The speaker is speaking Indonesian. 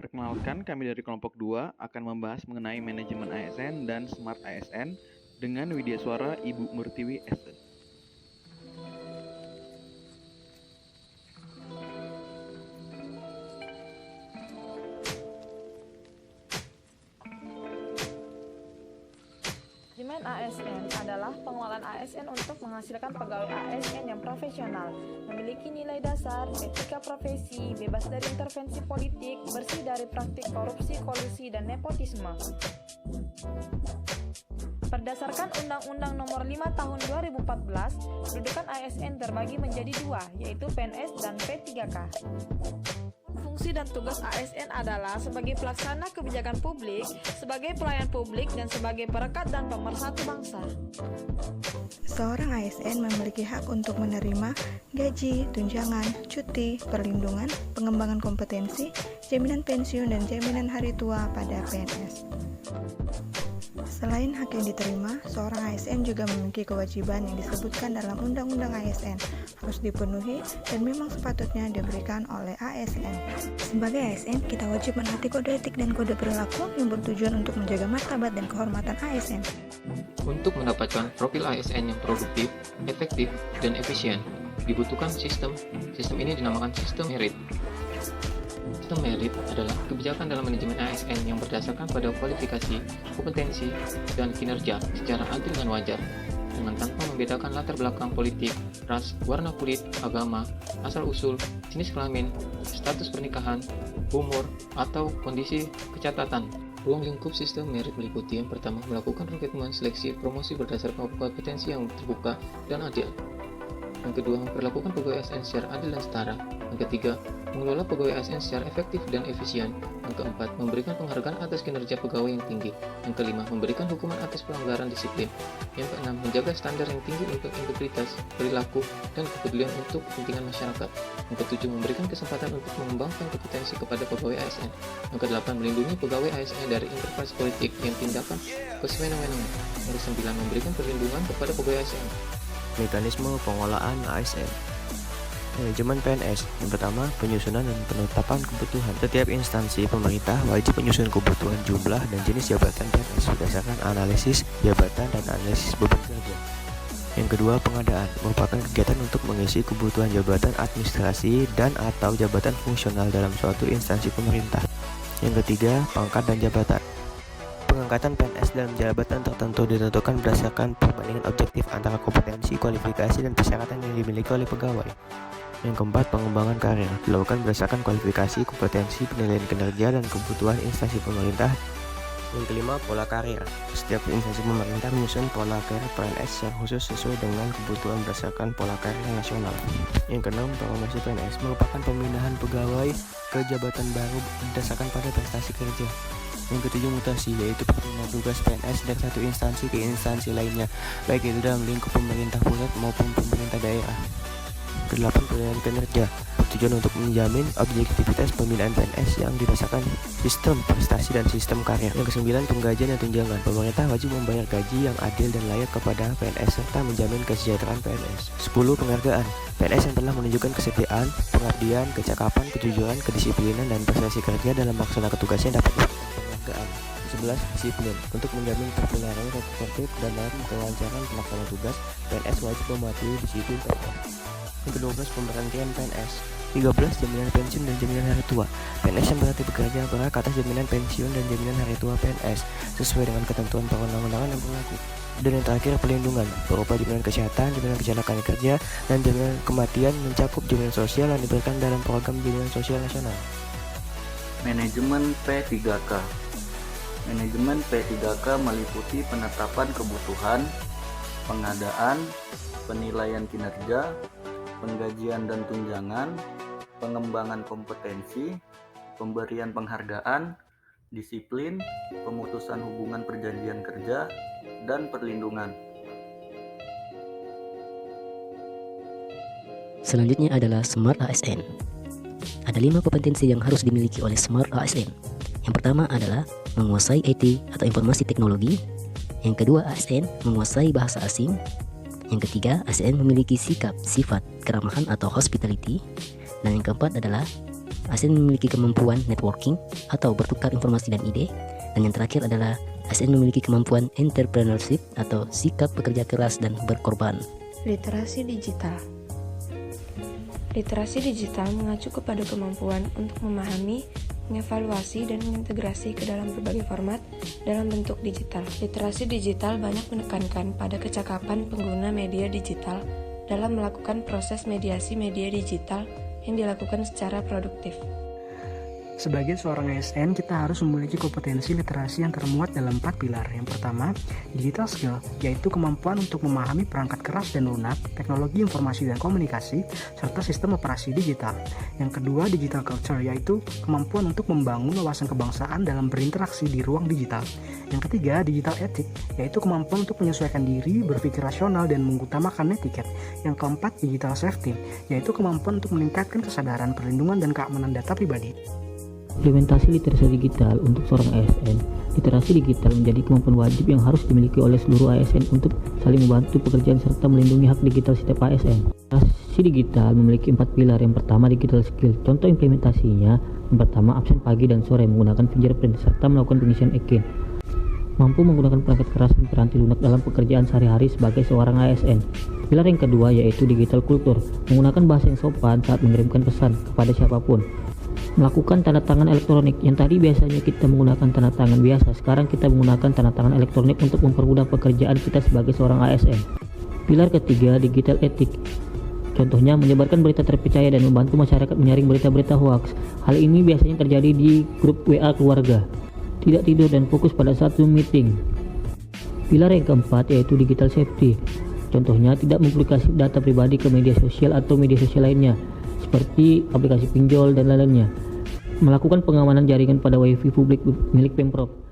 Perkenalkan, kami dari kelompok 2 akan membahas mengenai manajemen ASN dan Smart ASN dengan Widya Suara Ibu Murtiwi SE. Manajemen ASN adalah pengelolaan ASN untuk menghasilkan pegawai ASN yang profesional, memiliki nilai dasar, etika profesi, bebas dari intervensi politik, bersih dari praktik korupsi, kolusi, dan nepotisme. Berdasarkan Undang-Undang Nomor 5 Tahun 2014, kedudukan ASN terbagi menjadi dua, yaitu PNS dan P3K. Fungsi dan tugas ASN adalah sebagai pelaksana kebijakan publik, sebagai pelayan publik, dan sebagai perekat dan pemersatu bangsa. Seorang ASN memiliki hak untuk menerima gaji, tunjangan, cuti, perlindungan, pengembangan kompetensi, jaminan pensiun, dan jaminan hari tua pada PNS. Selain hak yang diterima, seorang ASN juga memiliki kewajiban yang disebutkan dalam Undang-Undang ASN harus dipenuhi dan memang sepatutnya diberikan oleh ASN. Sebagai ASN, kita wajib menaati kode etik dan kode perilaku yang bertujuan untuk menjaga martabat dan kehormatan ASN. Untuk mendapatkan profil ASN yang produktif, efektif, dan efisien, dibutuhkan sistem. Sistem ini dinamakan sistem merit. Sistem merit adalah kebijakan dalam manajemen ASN yang berdasarkan pada kualifikasi, kompetensi, dan kinerja secara adil dan wajar, dengan tanpa membedakan latar belakang politik, ras, warna kulit, agama, asal-usul, jenis kelamin, status pernikahan, umur, atau kondisi kecatatan. Ruang lingkup sistem merit meliputi yang pertama, melakukan rekrutmen, seleksi, promosi berdasarkan kompetensi yang terbuka dan adil. Yang kedua, memperlakukan pegawai ASN secara adil dan setara. Yang ketiga, mengelola pegawai ASN secara efektif dan efisien. Yang keempat, memberikan penghargaan atas kinerja pegawai yang tinggi. Yang kelima, memberikan hukuman atas pelanggaran disiplin. Yang keenam, menjaga standar yang tinggi untuk integritas, perilaku, dan kepedulian untuk kepentingan masyarakat. Yang ketujuh, memberikan kesempatan untuk mengembangkan kompetensi kepada pegawai ASN. Yang kedelapan, melindungi pegawai ASN dari intervensi politik yang tindakan kesewenang-wenangan. Yang kesembilan, memberikan perlindungan kepada pegawai ASN. Mekanisme pengelolaan ASN. Manajemen PNS. Yang pertama, penyusunan dan penetapan kebutuhan. Setiap instansi pemerintah wajib menyusun kebutuhan jumlah dan jenis jabatan PNS berdasarkan analisis jabatan dan analisis beban kerja. Yang kedua, pengadaan merupakan kegiatan untuk mengisi kebutuhan jabatan administrasi dan atau jabatan fungsional dalam suatu instansi pemerintah. Yang ketiga, pangkat dan jabatan. Pengangkatan PNS dalam jabatan tertentu ditentukan berdasarkan perbandingan objektif antara kompetensi, kualifikasi, dan persyaratan yang dimiliki oleh pegawai. Yang keempat, pengembangan karir dilakukan berdasarkan kualifikasi, kompetensi, penilaian kinerja, dan kebutuhan instansi pemerintah. Yang kelima, pola karir. Setiap instansi pemerintah menyusun pola karir PNS yang khusus sesuai dengan kebutuhan berdasarkan pola karir nasional. Yang keenam, promisi PNS merupakan pemindahan pegawai ke jabatan baru berdasarkan pada prestasi kerja. Yang ketujuh, mutasi, yaitu perpindahan tugas PNS dari satu instansi ke instansi lainnya, baik itu dalam lingkup pemerintah pusat maupun pemerintah daerah. Kedelapan, penilaian kinerja, bertujuan untuk menjamin objektivitas pembinaan PNS yang didasarkan sistem prestasi dan sistem karir. Yang kesembilan, penggajian dan tunjangan. Pemerintah wajib membayar gaji yang adil dan layak kepada PNS serta menjamin kesejahteraan PNS. 10. Penghargaan. PNS yang telah menunjukkan kesetiaan, pengabdian, kecakapan, kejujuran, kedisiplinan, dan prestasi kerja dalam melaksanakan tugasnya dapat diberikan penghargaan. 11. Disiplin. Untuk menjamin terpeliharaannya tertib dan dalam kelancaran pelaksanaan tugas, PNS wajib mematuhi disiplin PNS. Yang ke-12, pemberhentian PNS. 13. Jaminan pensiun dan jaminan hari tua. PNS yang berarti bekerja berhak atas jaminan pensiun dan jaminan hari tua PNS sesuai dengan ketentuan perundang-undangan yang berlaku. Dan yang terakhir, perlindungan berupa jaminan kesehatan, jaminan kecelakaan kerja, dan jaminan kematian mencakup jaminan sosial yang diberikan dalam program jaminan sosial nasional. Manajemen P3K. Manajemen P3K meliputi penetapan kebutuhan, pengadaan, penilaian kinerja, penggajian dan tunjangan, pengembangan kompetensi, pemberian penghargaan, disiplin, pemutusan hubungan perjanjian kerja, dan perlindungan. Selanjutnya adalah Smart ASN. Ada 5 kompetensi yang harus dimiliki oleh Smart ASN. Yang pertama adalah menguasai IT atau informasi teknologi. Yang kedua, ASN menguasai bahasa asing. Yang ketiga, ASN memiliki sikap, sifat, keramahan atau hospitality. Dan yang keempat adalah ASN memiliki kemampuan networking atau bertukar informasi dan ide. Dan yang terakhir adalah ASN memiliki kemampuan entrepreneurship atau sikap bekerja keras dan berkorban. Literasi digital. Literasi digital mengacu kepada kemampuan untuk memahami, mengevaluasi, dan mengintegrasi ke dalam berbagai format dalam bentuk digital. Literasi digital banyak menekankan pada kecakapan pengguna media digital dalam melakukan proses mediasi media digital yang dilakukan secara produktif. Sebagai seorang ASN, kita harus memiliki kompetensi literasi yang termuat dalam 4 pilar. Yang pertama, digital skill, yaitu kemampuan untuk memahami perangkat keras dan lunak, teknologi informasi dan komunikasi, serta sistem operasi digital. Yang kedua, digital culture, yaitu kemampuan untuk membangun wawasan kebangsaan dalam berinteraksi di ruang digital. Yang ketiga, digital ethic, yaitu kemampuan untuk menyesuaikan diri, berpikir rasional, dan mengutamakan etiket. Yang keempat, digital safety, yaitu kemampuan untuk meningkatkan kesadaran, perlindungan, dan keamanan data pribadi. Implementasi literasi digital untuk seorang ASN. Literasi digital menjadi kemampuan wajib yang harus dimiliki oleh seluruh ASN untuk saling membantu pekerjaan serta melindungi hak digital setiap ASN. Literasi digital memiliki 4 pilar. Yang pertama, digital skill. Contoh implementasinya, yang pertama, absen pagi dan sore menggunakan fingerprint serta melakukan pengisian EKIN. Mampu menggunakan perangkat keras dan piranti lunak dalam pekerjaan sehari-hari sebagai seorang ASN. Pilar yang kedua yaitu digital kultur, menggunakan bahasa yang sopan saat mengirimkan pesan kepada siapapun. Melakukan tanda tangan elektronik, yang tadi biasanya kita menggunakan tanda tangan biasa, sekarang kita menggunakan tanda tangan elektronik untuk mempermudah pekerjaan kita sebagai seorang ASN. Pilar ketiga, digital etik. Contohnya menyebarkan berita terpercaya dan membantu masyarakat menyaring berita-berita hoaks. Hal ini biasanya terjadi di grup WA keluarga. Tidak tidur dan fokus pada satu meeting. Pilar yang keempat yaitu digital safety. Contohnya tidak mempublikasi data pribadi ke media sosial atau media sosial lainnya, seperti aplikasi pinjol dan lainnya. Melakukan pengamanan jaringan pada WiFi publik milik Pemprov.